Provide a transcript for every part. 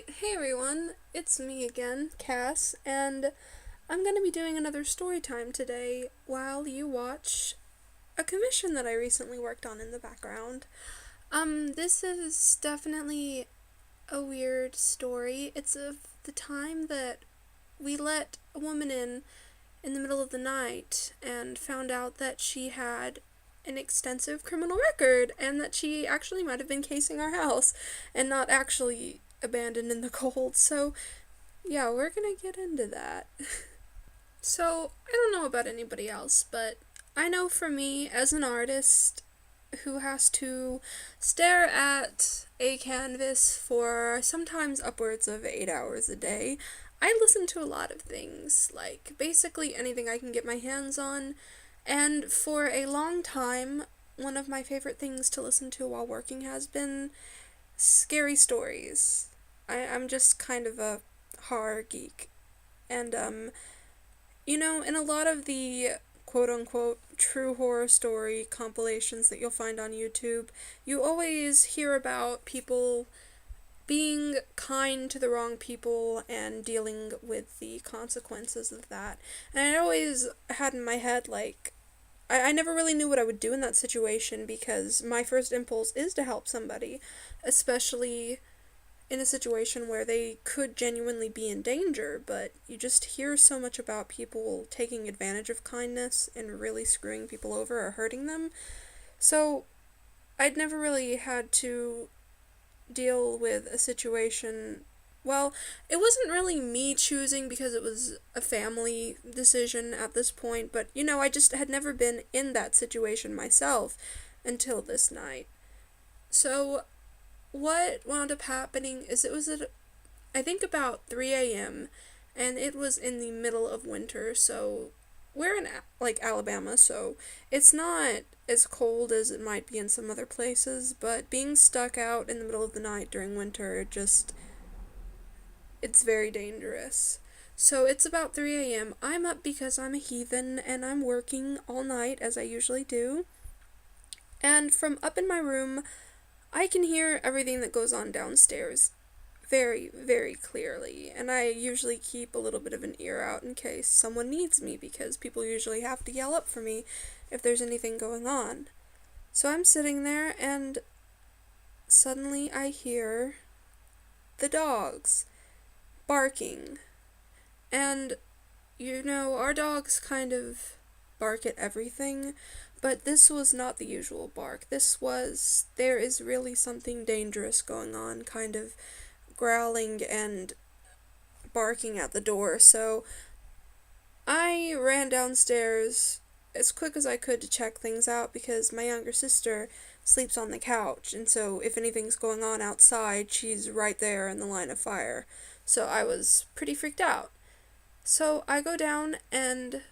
Alright, hey everyone, it's me again, Cass, and I'm going to be doing another story time today while you watch a commission that I recently worked on in the background. This is definitely a weird story. It's of the time that we let a woman in the middle of the night and found out that she had an extensive criminal record and that she actually might have been casing our house and not actually abandoned in the cold. So, yeah, we're gonna get into that. So, I don't know about anybody else, but I know for me, as an artist who has to stare at a canvas for sometimes upwards of 8 hours a day, I listen to a lot of things, like basically anything I can get my hands on, and for a long time, one of my favorite things to listen to while working has been scary stories. I'm just kind of a horror geek. And, in a lot of the quote unquote true horror story compilations that you'll find on YouTube, you always hear about people being kind to the wrong people and dealing with the consequences of that. And I always had in my head, like, I never really knew what I would do in that situation because my first impulse is to help somebody, especially in a situation where they could genuinely be in danger, but you just hear so much about people taking advantage of kindness and really screwing people over or hurting them. So I'd never really had to deal with a situation. Well, it wasn't really me choosing because it was a family decision at this point, but I just had never been in that situation myself until this night. So, what wound up happening is it was at, I think, about 3 a.m., and it was in the middle of winter, so we're in, like, Alabama, so it's not as cold as it might be in some other places, but being stuck out in the middle of the night during winter, it's very dangerous. So it's about 3 a.m. I'm up because I'm a heathen, and I'm working all night, as I usually do, and from up in my room, I can hear everything that goes on downstairs very, very clearly, and I usually keep a little bit of an ear out in case someone needs me, because people usually have to yell up for me if there's anything going on. So I'm sitting there, and suddenly I hear the dogs barking. And, our dogs kind of bark at everything, but this was not the usual bark. There is really something dangerous going on, kind of growling and barking at the door. So I ran downstairs as quick as I could to check things out because my younger sister sleeps on the couch, and so if anything's going on outside, she's right there in the line of fire. So I was pretty freaked out. So I go down, and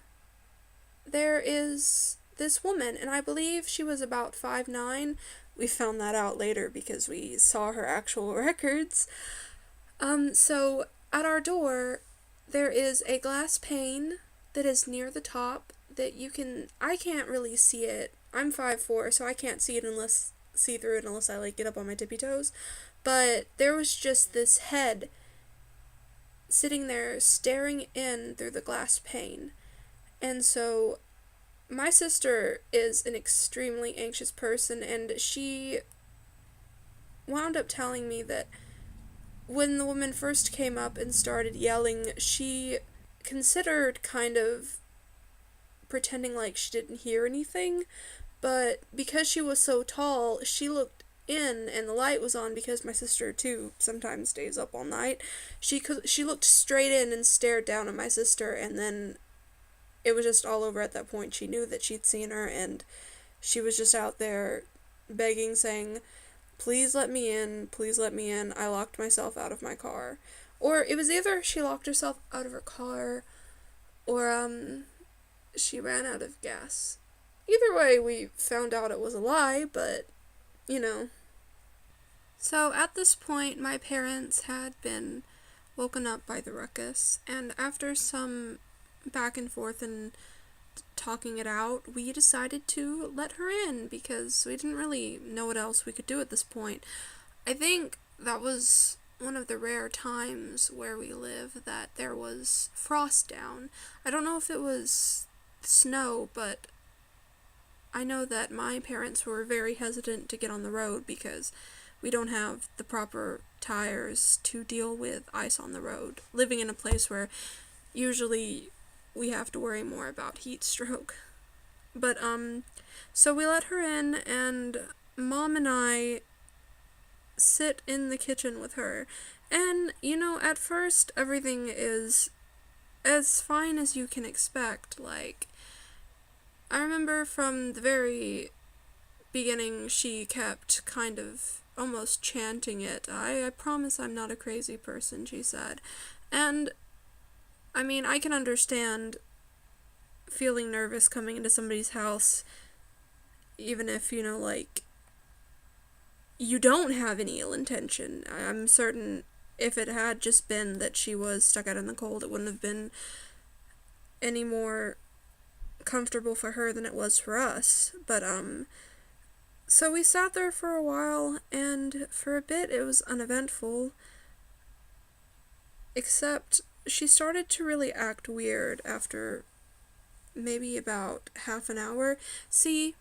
there is this woman, and I believe she was about 5'9". We found that out later because we saw her actual records. So at our door, there is a glass pane that is near the top that I can't really see it. I'm 5'4", so I can't see through it unless I, like, get up on my tippy toes. But there was just this head sitting there staring in through the glass pane. And so my sister is an extremely anxious person, and she wound up telling me that when the woman first came up and started yelling, she considered kind of pretending like she didn't hear anything, but because she was so tall, she looked in and the light was on because my sister too sometimes stays up all night. She looked straight in and stared down at my sister, and then it was just all over at that point. She knew that she'd seen her, and she was just out there begging, saying, please let me in, please let me in. I locked myself out of my car. Or it was either she locked herself out of her car, or she ran out of gas. Either way, we found out it was a lie, but, So at this point, my parents had been woken up by the ruckus, and after some back and forth and talking it out, we decided to let her in because we didn't really know what else we could do at this point. I think that was one of the rare times where we live that there was frost down. I don't know if it was snow, but I know that my parents were very hesitant to get on the road because we don't have the proper tires to deal with ice on the road, living in a place where usually we have to worry more about heat stroke. But, so we let her in, and Mom and I sit in the kitchen with her. And, at first, everything is as fine as you can expect. Like, I remember from the very beginning, she kept kind of almost chanting it. I promise I'm not a crazy person, she said. And, I can understand feeling nervous coming into somebody's house, even if, you don't have any ill intention. I'm certain if it had just been that she was stuck out in the cold, it wouldn't have been any more comfortable for her than it was for us. But, so we sat there for a while, and for a bit it was uneventful, except she started to really act weird after maybe about half an hour. See,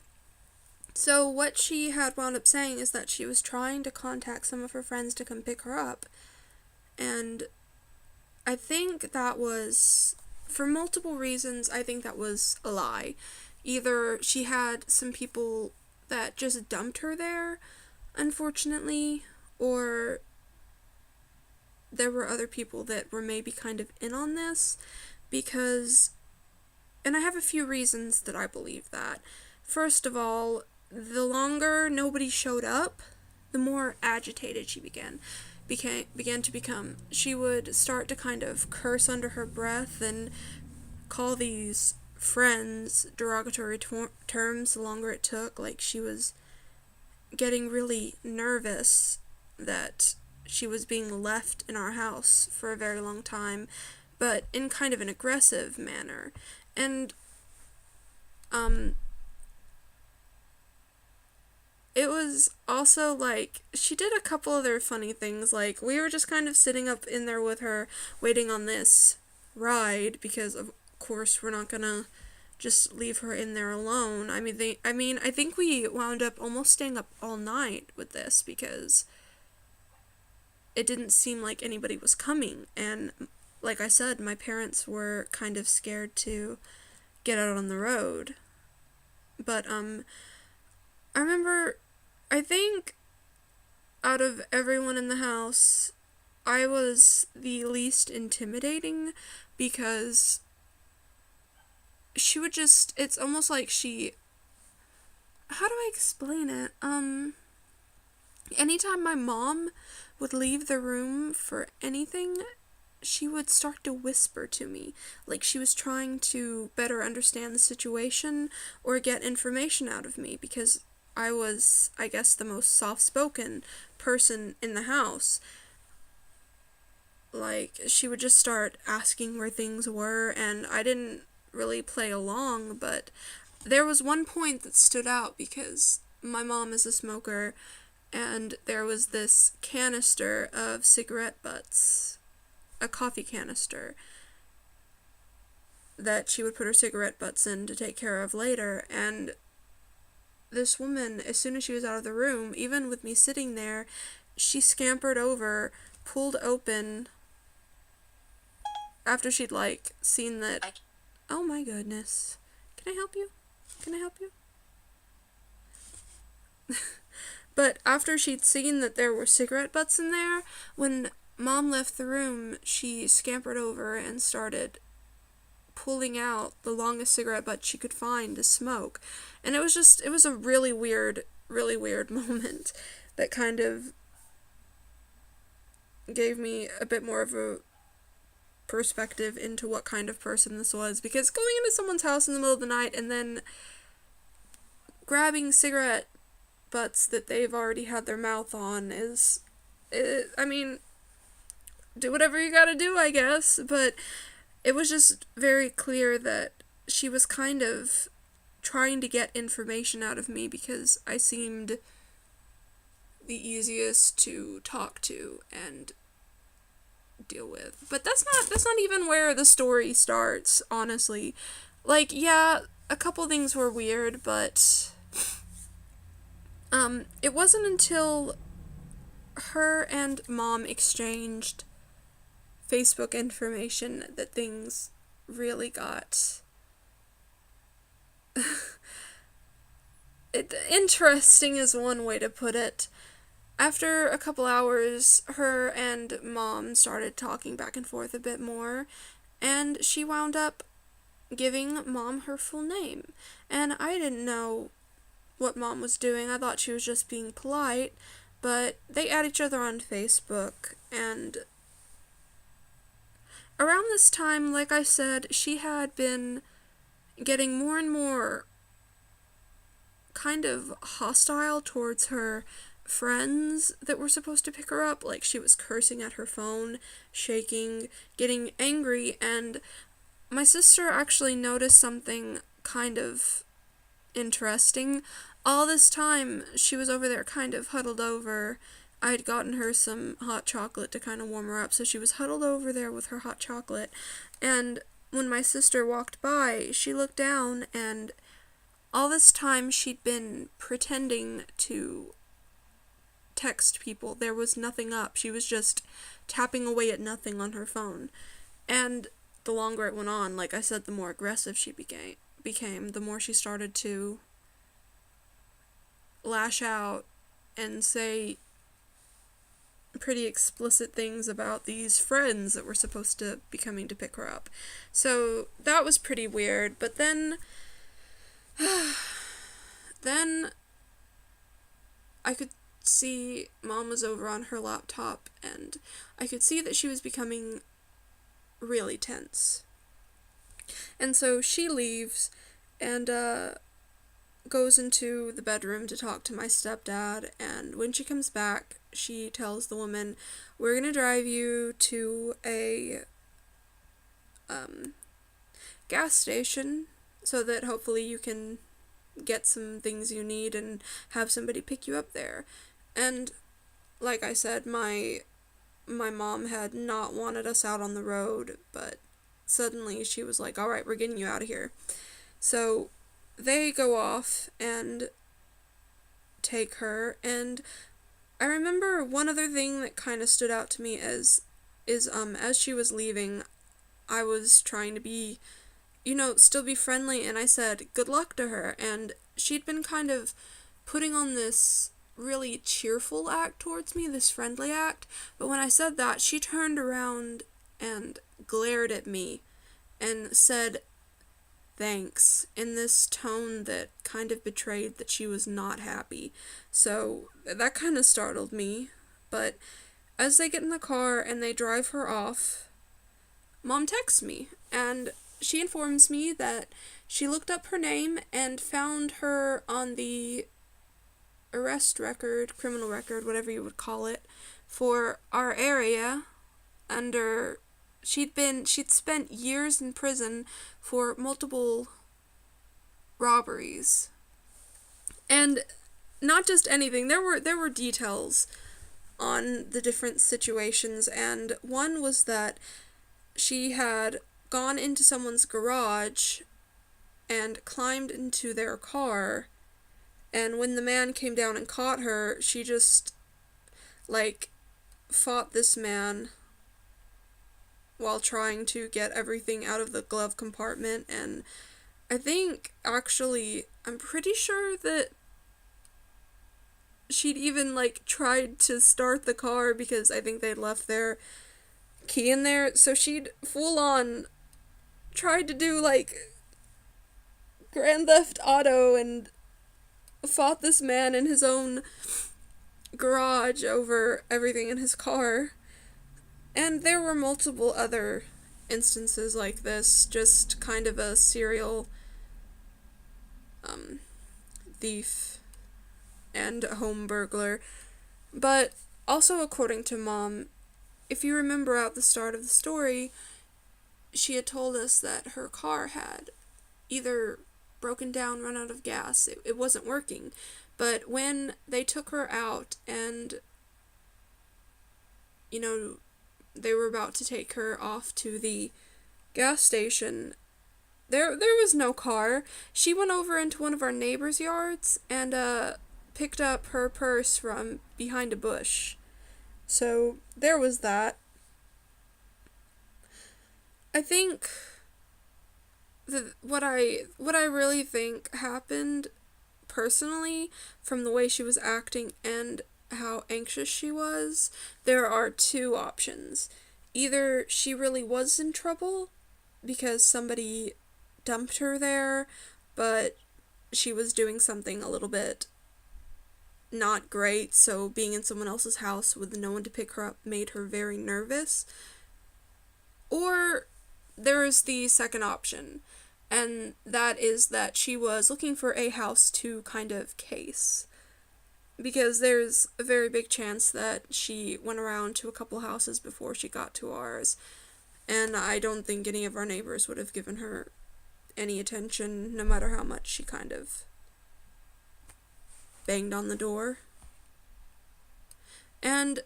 so what she had wound up saying is that she was trying to contact some of her friends to come pick her up, and I think that was, for multiple reasons, I think that was a lie. Either she had some people that just dumped her there, unfortunately, or there were other people that were maybe kind of in on this, because, and I have a few reasons that I believe that. First of all, the longer nobody showed up, the more agitated she began to become. She would start to kind of curse under her breath and call these friends derogatory terms the longer it took. Like, she was getting really nervous that she was being left in our house for a very long time, but in kind of an aggressive manner. And, it was also, like, she did a couple other funny things. Like, we were just kind of sitting up in there with her, waiting on this ride, because of course we're not gonna just leave her in there alone. I think we wound up almost staying up all night with this, because it didn't seem like anybody was coming, and like I said, my parents were kind of scared to get out on the road. But, I remember, I think out of everyone in the house, I was the least intimidating, because she would just, it's almost like how do I explain it? Anytime my mom would leave the room for anything, she would start to whisper to me, like she was trying to better understand the situation or get information out of me, because I was, I guess, the most soft-spoken person in the house. Like, she would just start asking where things were, and I didn't really play along, but there was one point that stood out, because my mom is a smoker, and there was this canister of cigarette butts, a coffee canister, that she would put her cigarette butts in to take care of later, and this woman, as soon as she was out of the room, even with me sitting there, she scampered over, pulled open, after she'd, like, seen that, oh my goodness, can I help you? Can I help you? But after she'd seen that there were cigarette butts in there, when Mom left the room, she scampered over and started pulling out the longest cigarette butt she could find to smoke. And it was a really weird moment that kind of gave me a bit more of a perspective into what kind of person this was, because going into someone's house in the middle of the night and then grabbing cigarette butts that they've already had their mouth on is, do whatever you gotta do, I guess, but it was just very clear that she was kind of trying to get information out of me because I seemed the easiest to talk to, and deal with. But that's not even where the story starts, honestly. Like, yeah, a couple things were weird, but it wasn't until her and Mom exchanged Facebook information that things really got interesting is one way to put it. After a couple hours, her and Mom started talking back and forth a bit more, and she wound up giving Mom her full name. And I didn't know what Mom was doing. I thought she was just being polite, but they add each other on Facebook, and around this time, like I said, she had been getting more and more kind of hostile towards her friends that were supposed to pick her up. Like, she was cursing at her phone, shaking, getting angry, and my sister actually noticed something kind of interesting. All this time, she was over there kind of huddled over. I had gotten her some hot chocolate to kind of warm her up, so she was huddled over there with her hot chocolate, and when my sister walked by, she looked down, and all this time she'd been pretending to text people. There was nothing up. She was just tapping away at nothing on her phone. And the longer it went on, like I said, the more aggressive she became, the more she started to lash out and say pretty explicit things about these friends that were supposed to be coming to pick her up. So that was pretty weird. But then I could see Mom was over on her laptop, and I could see that she was becoming really tense. And so she leaves and goes into the bedroom to talk to my stepdad, and when she comes back, she tells the woman, "We're gonna drive you to a gas station so that hopefully you can get some things you need and have somebody pick you up there." And like I said, my mom had not wanted us out on the road, but suddenly she was like, "All right, we're getting you out of here." So they go off and take her, and I remember one other thing that kind of stood out to me is as she was leaving, I was trying to be, still be friendly, and I said good luck to her, and she'd been kind of putting on this really cheerful act towards me, this friendly act, but when I said that, she turned around and glared at me and said thanks in this tone that kind of betrayed that she was not happy. So that kind of startled me. But as they get in the car and they drive her off, Mom texts me, and she informs me that she looked up her name and found her on the arrest record, criminal record, whatever you would call it, for our area under she'd spent years in prison for multiple robberies. And not just anything, there were details on the different situations, and one was that she had gone into someone's garage and climbed into their car, and when the man came down and caught her, she just fought this man while trying to get everything out of the glove compartment. And I think, actually, I'm pretty sure that she'd even, tried to start the car because I think they'd left their key in there, so she'd full-on tried to do, Grand Theft Auto and fought this man in his own garage over everything in his car. And there were multiple other instances like this, just kind of a serial thief and home burglar. But also, according to Mom, if you remember at the start of the story, she had told us that her car had either broken down, run out of gas, it wasn't working. But when they took her out and, they were about to take her off to the gas station. There was no car. She went over into one of our neighbors' yards and picked up her purse from behind a bush. So there was that. I think what I really think happened personally from the way she was acting and how anxious she was, there are two options. Either she really was in trouble because somebody dumped her there, but she was doing something a little bit not great, so being in someone else's house with no one to pick her up made her very nervous. Or there's the second option, and that is that she was looking for a house to kind of case. Because there's a very big chance that she went around to a couple houses before she got to ours, and I don't think any of our neighbors would have given her any attention, no matter how much she kind of banged on the door. And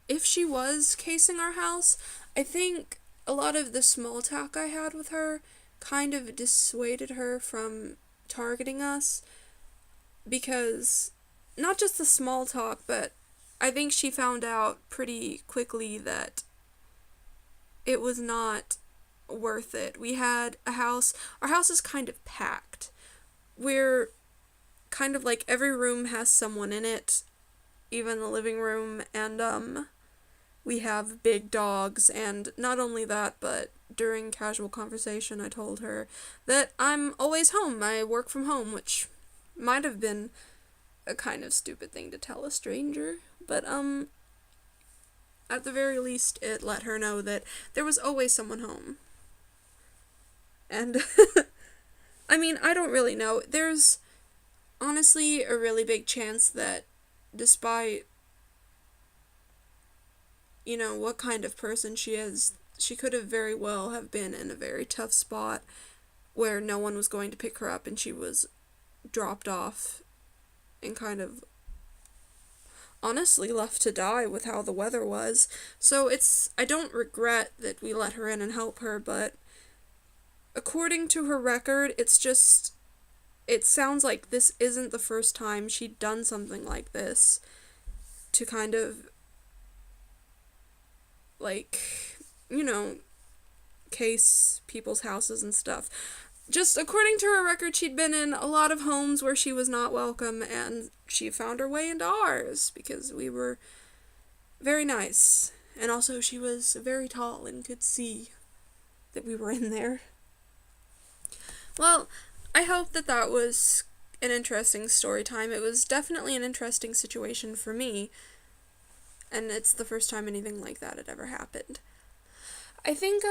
if she was casing our house, I think a lot of the small talk I had with her kind of dissuaded her from targeting us, because not just the small talk, but I think she found out pretty quickly that it was not worth it. We had a house, our house is kind of packed. We're kind of like every room has someone in it, even the living room, and we have big dogs, and not only that, but during casual conversation I told her that I'm always home, I work from home, which might have been a kind of stupid thing to tell a stranger, but at the very least it let her know that there was always someone home. And I mean, I don't really know. There's honestly a really big chance that despite what kind of person she is, she could have very well have been in a very tough spot where no one was going to pick her up and she was dropped off and kind of honestly left to die with how the weather was. So I don't regret that we let her in and help her, but according to her record, it sounds like this isn't the first time she'd done something like this to kind of, like, case people's houses and stuff. Just according to her record, she'd been in a lot of homes where she was not welcome, and she found her way into ours because we were very nice. And also she was very tall and could see that we were in there. Well, I hope that was an interesting story time. It was definitely an interesting situation for me, and it's the first time anything like that had ever happened. I think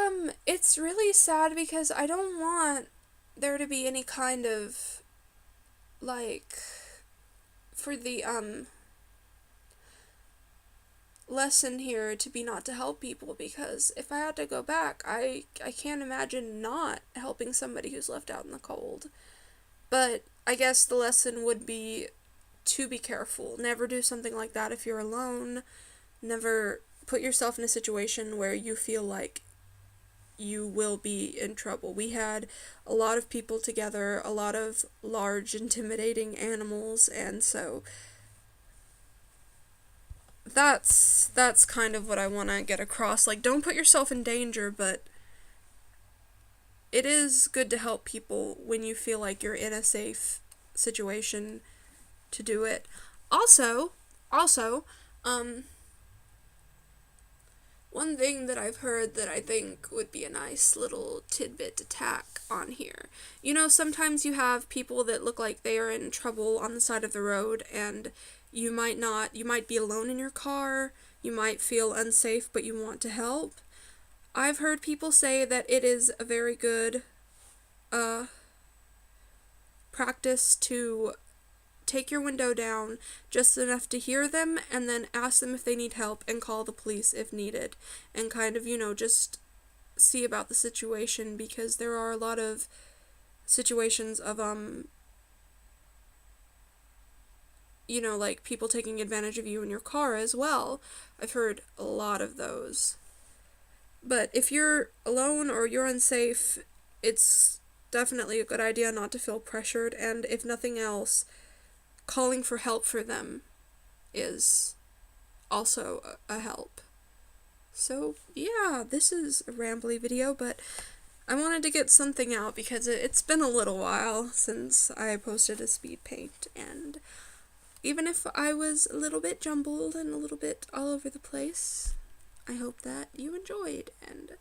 it's really sad because I don't want there to be any kind of, like, for the lesson here to be not to help people, because if I had to go back, I can't imagine not helping somebody who's left out in the cold. But I guess the lesson would be to be careful. Never do something like that if you're alone. Never put yourself in a situation where you feel like you will be in trouble. We had a lot of people together, a lot of large, intimidating animals, and so that's kind of what I want to get across. Like, don't put yourself in danger, but it is good to help people when you feel like you're in a safe situation to do it. Also, one thing that I've heard that I think would be a nice little tidbit to tack on here. Sometimes you have people that look like they are in trouble on the side of the road, and you might be alone in your car, you might feel unsafe, but you want to help. I've heard people say that it is a very good practice to take your window down just enough to hear them, and then ask them if they need help and call the police if needed, and kind of, just see about the situation, because there are a lot of situations of like people taking advantage of you in your car as well. I've heard a lot of those. But if you're alone or you're unsafe, it's definitely a good idea not to feel pressured, and if nothing else, calling for help for them is also a help. So yeah, this is a rambly video, but I wanted to get something out because it's been a little while since I posted a speed paint, and even if I was a little bit jumbled and a little bit all over the place, I hope that you enjoyed, and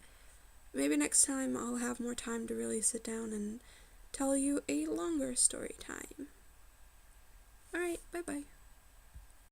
maybe next time I'll have more time to really sit down and tell you a longer story time. Alright, bye-bye.